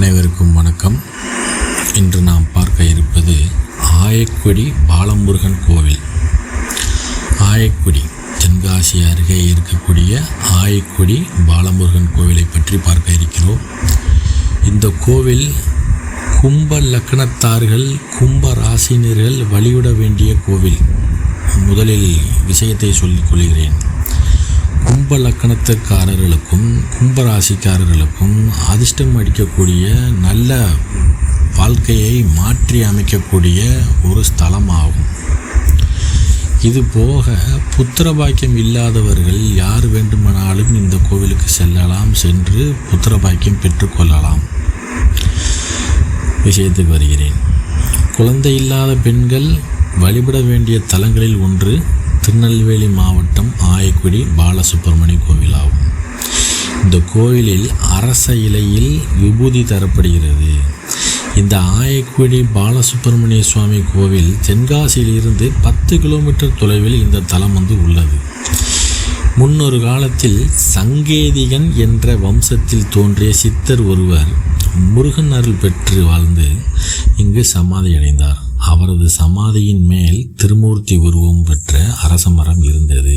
அனைவருக்கும் வணக்கம். இன்று நாம் பார்க்க இருப்பது ஆயக்குடி பாலமுருகன் கோவில். ஆயக்குடி தென்காசி அருகே இருக்கக்கூடிய ஆயக்குடி பாலமுருகன் கோவிலை பற்றி பார்க்க இருக்கிறோம். இந்த கோவில் கும்ப லக்னத்தார்கள், கும்ப ராசினியர்கள் வழிபட வேண்டிய கோவில். முதலில் விஷயத்தை சொல்லிக் கொள்கிறேன். கும்ப லக்கணத்துக்காரர்களுக்கும் கும்பராசிக்காரர்களுக்கும் அதிர்ஷ்டம் அடிக்கக்கூடிய நல்ல வாழ்க்கையை மாற்றி அமைக்கக்கூடிய ஒரு ஸ்தலமாகும். இது போக புத்திர பாக்கியம் இல்லாதவர்கள் யார் வேண்டுமானாலும் இந்த கோவிலுக்கு செல்லலாம், சென்று புத்திர பாக்கியம் பெற்றுக்கொள்ளலாம். விஷயத்துக்கு வருகிறேன். குழந்தை இல்லாத பெண்கள் வழிபட வேண்டிய தலங்களில் ஒன்று திருநெல்வேலி மாவட்டம் ஆயக்குடி பாலசுப்பிரமணிய கோவில் ஆகும். இந்த கோவிலில் அரச இலையில் விபூதி தரப்படுகிறது. இந்த ஆயக்குடி பாலசுப்பிரமணிய சுவாமி கோவில் தென்காசியிலிருந்து 10 கிலோமீட்டர் தொலைவில் இந்த தலம் உள்ளது. முன்னொரு காலத்தில் சங்கேதிகன் என்ற வம்சத்தில் தோன்றிய சித்தர் ஒருவர் முருகன் அருள் பெற்று வாழ்ந்து இங்கு சமாதி அடைந்தார். அவரது சமாதியின் மேல் திருமூர்த்தி உருவம் பெற்ற அரச மரம் இருந்தது.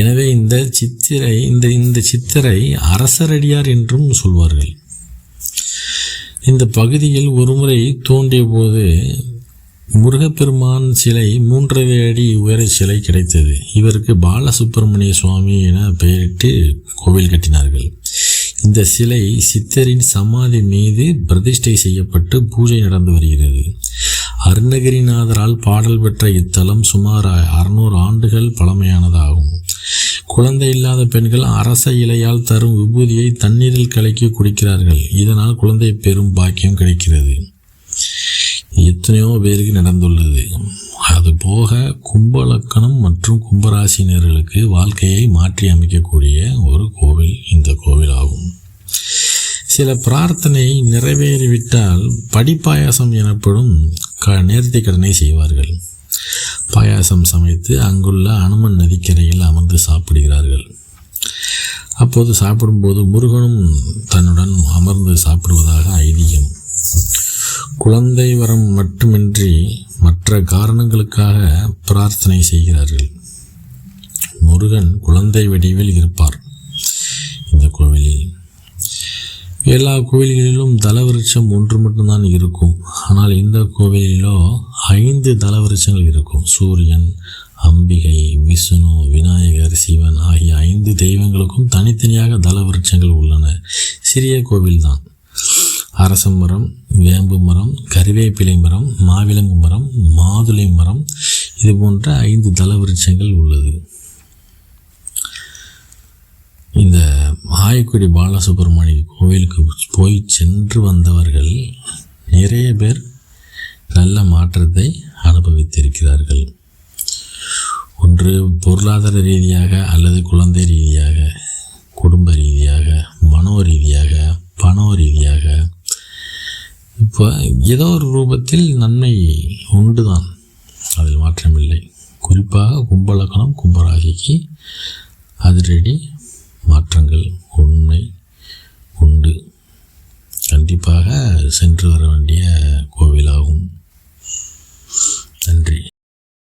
எனவே இந்த சித்தரை அரசரடியார் என்றும் சொல்வார்கள். இந்த பகுதியில் ஒருமுறை தோன்றிய போது முருகப்பெருமான் சிலை 3.5 அடி உயர சிலை கிடைத்தது. இவருக்கு பாலசுப்பிரமணிய சுவாமி என பெயரிட்டு கோவில் கட்டினார்கள். இந்த சிலை சித்தரின் சமாதி மீது பிரதிஷ்டை செய்யப்பட்டு பூஜை நடந்து வருகிறது. அருணகிரிநாதரால் பாடல் பெற்ற இத்தலம் சுமார் 600 ஆண்டுகள் பழமையானதாகும். குழந்தை இல்லாத பெண்கள் அரச இலையால் தரும் விபூதியை தண்ணீரில் கலக்கி குடிக்கிறார்கள். இதனால் குழந்தை பெறும் பாக்கியம் கிடைக்கிறது. எத்தனையோ பேருக்கு நடந்துள்ளது. அதுபோக கும்பலக்கணம் மற்றும் கும்பராசினியர்களுக்கு வாழ்க்கையை மாற்றி அமைக்கக்கூடிய ஒரு கோவில் இந்த கோவில் ஆகும். சில பிரார்த்தனை நிறைவேறிவிட்டால் படிப்பாயாசம் எனப்படும் நேர்த்தி கடனை செய்வார்கள். பாயாசம் சமைத்து அங்குள்ள அனுமன் நதிக்கரையில் அமர்ந்து சாப்பிடுகிறார்கள். அப்போது சாப்பிடும்போது முருகனும் தன்னுடன் அமர்ந்து சாப்பிடுவதாக ஐதீகம். குழந்தை வரம் மட்டுமின்றி மற்ற காரணங்களுக்காக பிரார்த்தனை செய்கிறார்கள். முருகன் குழந்தை வடிவில் இருப்பார். இந்த கோவிலில் எல்லா கோவில்களிலும் தலவிருட்சம் ஒன்று மட்டும்தான் இருக்கும். ஆனால் இந்த கோவிலிலோ 5 தலவிருட்சங்கள் இருக்கும். சூரியன், அம்பிகை, விஷ்ணு, விநாயகர், சிவன் ஆகிய 5 தெய்வங்களுக்கும் தனித்தனியாக தலவிருட்சங்கள் உள்ளன. சிறிய கோவில்தான். அரச மரம், வேம்பு மரம், கறிவேப்பிலை மரம், மாவிலங்கு மரம், மாதுளை மரம், இது போன்ற 5 தலவிருட்சங்கள் உள்ளது. இந்த ஆயக்குடி பாலசுப்பிரமணிய கோவிலுக்கு போய் சென்று வந்தவர்கள் நிறைய பேர் நல்ல மாற்றத்தை அனுபவித்திருக்கிறார்கள். ஒன்று பொருளாதார ரீதியாக அல்லது குழந்தை ரீதியாக, குடும்ப ரீதியாக, மனோ ரீதியாக, பண ரீதியாக, இப்போ ஏதோ ஒரு ரூபத்தில் நன்மை உண்டுதான், அதில் மாற்றமில்லை. குறிப்பாக கும்பலக்கணம், கும்பராசிக்கு அதிரடி மாற்றங்கள் உண்மை உண்டு. கண்டிப்பாக சென்று வர வேண்டிய கோவிலாகும். நன்றி.